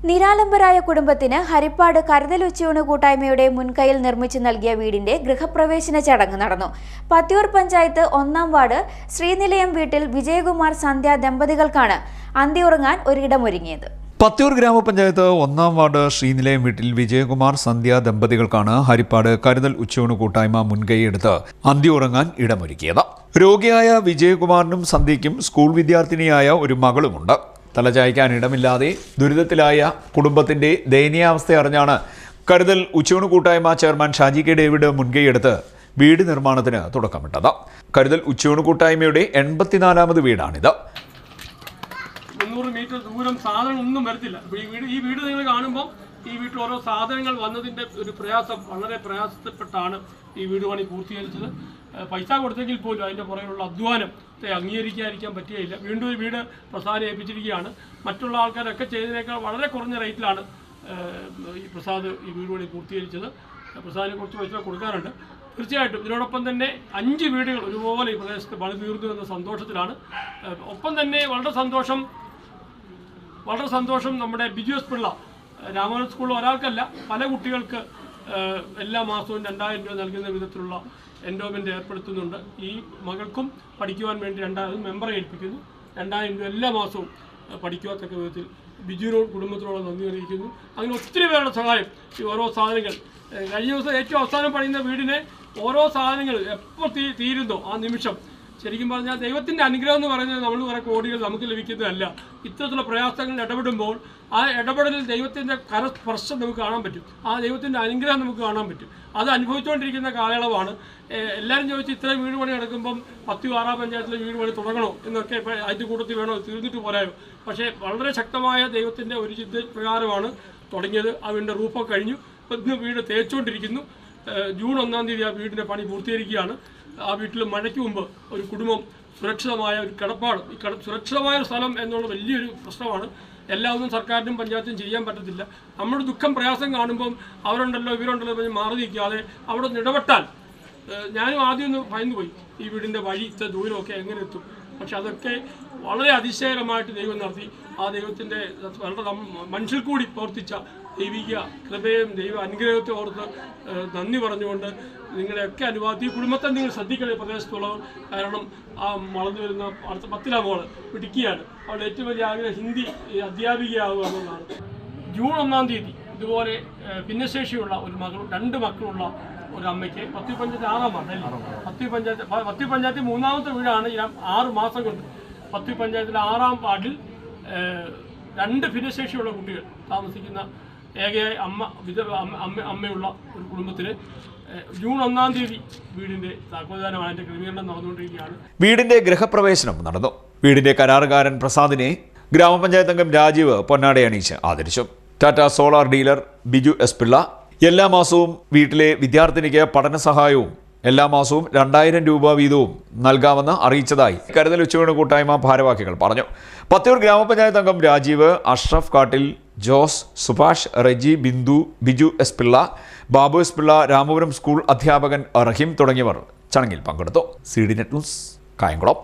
നിരാലംബരായ കുടുംബത്തിന് ഹരിപ്പാട് കരുതൽ ഉച്ചയൂണ് കൂട്ടായ്മയുടെ മുൻകൈയിൽ നിർമ്മിച്ചു നൽകിയ വീടിന്റെ ഗൃഹപ്രവേശന ചടങ്ങ് നടന്നു. പത്തിയൂർ പഞ്ചായത്ത് 1-ാം വാർഡ് ശ്രീനിലയം വീട്ടിൽ വിജയകുമാർ സന്ധ്യ ദമ്പതികൾക്കാണ് അന്തിയുറങ്ങാൻ ഒരിടമൊരുങ്ങിയത്. പത്തിയൂർ ഗ്രാമപഞ്ചായത്ത് 1-ാം വാർഡ് ശ്രീനിലയം വീട്ടിൽ വിജയകുമാർ സന്ധ്യ ദമ്പതികൾക്കാണ് ഹരിപ്പാട് കരുതൽ ഉച്ചയൂണ് കൂട്ടായ്മ മുൻകൈയെടുത്ത് അന്തിയുറങ്ങാൻ ഇടമൊരുക്കിയത്. രോഗിയായ വിജയകുമാറിനും സന്ധ്യയ്ക്കും സ്കൂൾ വിദ്യാർത്ഥിനിയായ ഒരു മകളുമുണ്ട്. തലചായ്ക്കാൻ ഇടമില്ലാതെ ദുരിതത്തിലായ കുടുംബത്തിന്റെ ദയനീയാവസ്ഥ അറിഞ്ഞാണ് കരുതൽ ഉച്ചയൂണ് കൂട്ടായ്മ ചെയർമാൻ ഷാജി കെ ഡേവിഡ് മുൻകൈയെടുത്ത് വീട് നിർമ്മാണത്തിന് തുടക്കമിട്ടത്. കരുതൽ ഉച്ചയൂണ് കൂട്ടായ്മയുടെ 84ാമത് വീടാണിത്. 300 മീറ്റർ ദൂരം സാധനം ഒന്നും വരത്തില്ല. ഈ വീട് നിങ്ങൾ കാണുമ്പോൾ ഈ വീട്ടിൽ ഓരോ സാധനങ്ങൾ വന്നതിൻ്റെ ഒരു പ്രയാസം, വളരെ പ്രയാസപ്പെട്ടാണ് ഈ വീട് പണി പൂർത്തീകരിച്ചത്. പൈസ കൊടുത്തെങ്കിൽ പോലും അതിൻ്റെ പുറകിലുള്ള അധ്വാനത്തെ അംഗീകരിക്കാതിരിക്കാൻ പറ്റുകയില്ല. വീണ്ടും ഈ വീട് പ്രസാദ് ഏൽപ്പിച്ചിരിക്കുകയാണ്. മറ്റുള്ള ആൾക്കാരൊക്കെ ചെയ്തതിനേക്കാൾ വളരെ കുറഞ്ഞ റേറ്റിലാണ് ഈ പ്രസാദ് ഈ വീട് പണി പൂർത്തീകരിച്ചത്. പ്രസാദിനെ കുറച്ച് പൈസ കൊടുക്കാറുണ്ട്. തീർച്ചയായിട്ടും ഇതിനോടൊപ്പം തന്നെ 5 വീടുകൾ ഒരുപോലെ ഈ പ്രദേശത്ത് പണി തീർന്നു എന്ന സന്തോഷത്തിലാണ്. ഒപ്പം തന്നെ വളരെ സന്തോഷം നമ്മുടെ ബിജു എസ് പിള്ള രാമപുരം സ്കൂളിൽ ഒരാൾക്കല്ല പല കുട്ടികൾക്ക് എല്ലാ മാസവും 2000 രൂപ നൽകുന്ന വിധത്തിലുള്ള എൻഡോമെൻ്റ് ഏർപ്പെടുത്തുന്നുണ്ട്. ഈ മകൾക്കും പഠിക്കുവാൻ വേണ്ടി 2000 മെമ്പറെ ഏൽപ്പിക്കുന്നു. 2000 രൂപ എല്ലാ മാസവും പഠിക്കുവാത്തക്ക വിധത്തിൽ ബിജുവിനോട് കുടുംബത്തിനോട് നന്ദി അറിയിക്കുന്നു. അങ്ങനെ ഒത്തിരി പേരുടെ സഹായം. ഈ ഓരോ സാധനങ്ങൾ കഴിഞ്ഞ ദിവസം ഏറ്റവും അവസാനം പണിയുന്ന വീടിനെ ഓരോ സാധനങ്ങൾ എപ്പോൾ തീരുന്നോ ആ നിമിഷം, ശരിക്കും പറഞ്ഞാൽ ദൈവത്തിൻ്റെ അനുഗ്രഹം എന്ന് പറയുന്നത് നമ്മൾ കുറേ കോടികൾ നമുക്ക് ലഭിക്കുന്നതല്ല. ഇത്തരത്തിലുള്ള പ്രയാസങ്ങളിൽ ഇടപെടുമ്പോൾ ആ ഇടപെടലിൽ ദൈവത്തിൻ്റെ കരസ്പർശം നമുക്ക് കാണാൻ പറ്റും. ആ ദൈവത്തിൻ്റെ അനുഗ്രഹം നമുക്ക് കാണാൻ പറ്റും. അത് അനുഭവിച്ചുകൊണ്ടിരിക്കുന്ന കാലയളവാണ്. എല്ലാവരും ചോദിച്ച് ഇത്രയും വീട് പണി നടക്കുമ്പം 10-6 പഞ്ചായത്തിലെ വീട് പണി തുടങ്ങണോ എന്നൊക്കെ അതിൻ്റെ കൂട്ടത്തിൽ വേണോ, തീർന്നിട്ട് പോരായോ. പക്ഷേ വളരെ ശക്തമായ ദൈവത്തിൻ്റെ ഒരു ചിന്ത പ്രകാരമാണ് തുടങ്ങിയത്. ആ വീടിൻ്റെ റൂഫൊക്കെ കഴിഞ്ഞു. ഇന്ന് വീട് തേച്ചുകൊണ്ടിരിക്കുന്നു. ജൂൺ 1-ാം തീയതി ആ വീടിൻ്റെ പണി പൂർത്തീകരിക്കുകയാണ്. ആ വീട്ടിൽ മഴയ്ക്ക് മുമ്പ് ഒരു കുടുംബം സുരക്ഷിതമായ ഒരു കിടപ്പാട്, സുരക്ഷിതമായ ഒരു സ്ഥലം എന്നുള്ള വലിയൊരു പ്രശ്നമാണ്. എല്ലാവരും സർക്കാരിനും പഞ്ചായത്തും ചെയ്യാൻ പറ്റത്തില്ല. നമ്മുടെ ദുഃഖം പ്രയാസം കാണുമ്പം അവരുണ്ടല്ലോ ഇവരുണ്ടല്ലോ പറഞ്ഞ് മാറി നിൽക്കാതെ അവിടെ നിന്ന് ഇടപെട്ടാൽ, ഞാനും ആദ്യം ഒന്ന് ഭയന്നു പോയി ഈ വീടിൻ്റെ വഴി ഇത്ര ദൂരമൊക്കെ എങ്ങനെ എത്തും. പക്ഷെ അതൊക്കെ വളരെ അതിശയകരമായിട്ട് ദൈവം നടത്തി. ആ ദൈവത്തിൻ്റെ വളരെ മനുഷ്യൽ കൂടി പ്രവർത്തിച്ച ദൈവിക കൃപയും ദൈവ അനുഗ്രഹത്തെ ഓർത്ത് നന്ദി പറഞ്ഞുകൊണ്ട് നിങ്ങളെയൊക്കെ അനുവാദം, ഈ കുടുംബത്തെ നിങ്ങൾ ശ്രദ്ധിക്കണം പ്രദേശത്തുള്ളവർ. കാരണം ആ വളർന്നു വരുന്ന അടുത്ത 10-ാം മോള് മിടുക്കിയാണ്. അവളുടെ ഏറ്റവും വലിയ ആഗ്രഹം ഹിന്ദി അധ്യാപികയാവുക എന്നതാണ്. ജൂൺ 1-ാം തീയതി ഇതുപോലെ ഭിന്നശേഷിയുള്ള ഒരു മകളും 2 മക്കളുള്ള ഒരു അമ്മയ്ക്ക് പത്തിയൂർ പഞ്ചായത്ത് 6-ാം വാർഡ്, പത്തിയൂർ പഞ്ചായത്ത് 3-ാമത്തെ വീടാണ്. 6 മാസം കൊണ്ട് പത്തിയൂർ പഞ്ചായത്തിലെ 6-ാം വാർഡിൽ 2 ഭിന്നശേഷിയുള്ള കുട്ടികൾ താമസിക്കുന്ന ഏകയായ അമ്മയുള്ള ഒരു കുടുംബത്തിന് ജൂൺ 1-ാം തീയതി വീടിന്റെ താക്കോൽദാനമാണ്. അതിന്റെ ക്രമീകരണം നടന്നുകൊണ്ടിരിക്കുകയാണ്. വീടിന്റെ ഗൃഹപ്രവേശനം നടന്നു. വീടിന്റെ കരാറുകാരൻ പ്രസാദിനെ ഗ്രാമപഞ്ചായത്ത് അംഗം രാജീവ് പൊന്നാട അണിയിച്ച് ആദരിച്ചു. Tata solar dealer Biju S Pillai എല്ലാ മാസവും വീട്ടിലെ വിദ്യാർത്ഥിനിക്ക് പഠന സഹായവും എല്ലാ മാസവും 2000 രൂപ വീതവും നൽകാമെന്ന് അറിയിച്ചതായി കരുതൽ ഉച്ചയൂണ് കൂട്ടായ്മ ഭാരവാഹികൾ പറഞ്ഞു. പത്തിയൂർ ഗ്രാമപഞ്ചായത്ത് അംഗം രാജീവ്, അഷ്റഫ് കാട്ടിൽ, Jose, Subhash, Reji, Bindu, Biju S Pillai, Babu S Pillai, Ramapuram school അധ്യാപകൻ റഹീം തുടങ്ങിയവർ ചടങ്ങിൽ പങ്കെടുത്തു. CDNet news, Kayamkulam.